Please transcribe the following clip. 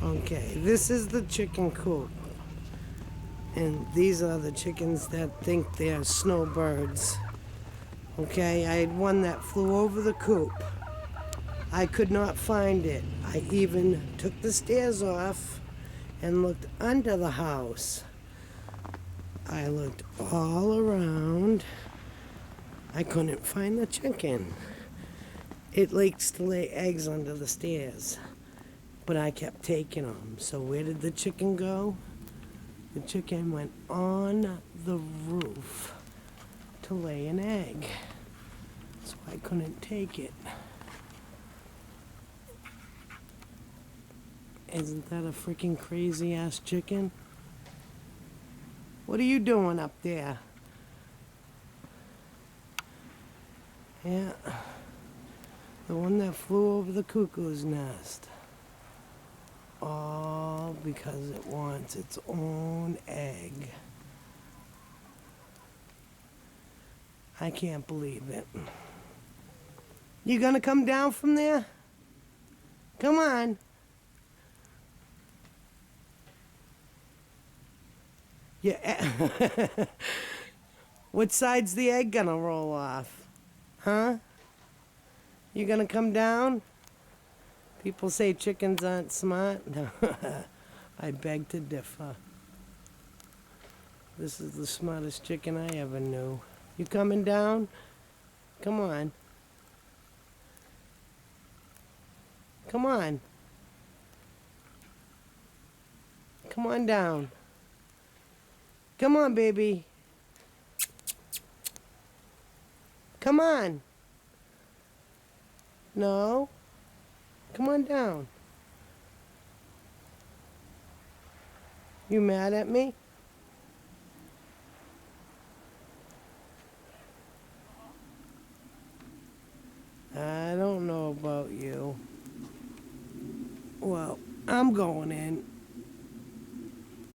Okay, this is the chicken coop. And these are the chickens that think they're snowbirds. Okay, I had one that flew over the coop. I could not find it. I even took the stairs off and looked under the house. I looked all around. I couldn't find the chicken. It likes to lay eggs under the stairs, but I kept taking them. So where did the chicken go? The chicken went on the roof to lay an egg, so I couldn't take it. Isn't that a freaking crazy ass chicken? What are you doing up there? Yeah, the one that flew over the cuckoo's nest. All because it wants its own egg. I can't believe it. You gonna come down from there? Come on. Yeah. What side's the egg gonna roll off? Huh? You gonna come down? People say chickens aren't smart. No, I beg to differ. This is the smartest chicken I ever knew. You coming down? Come on. Come on. Come on down. Come on, baby. Come on. No. Come on down. You mad at me? I don't know about you. Well, I'm going in.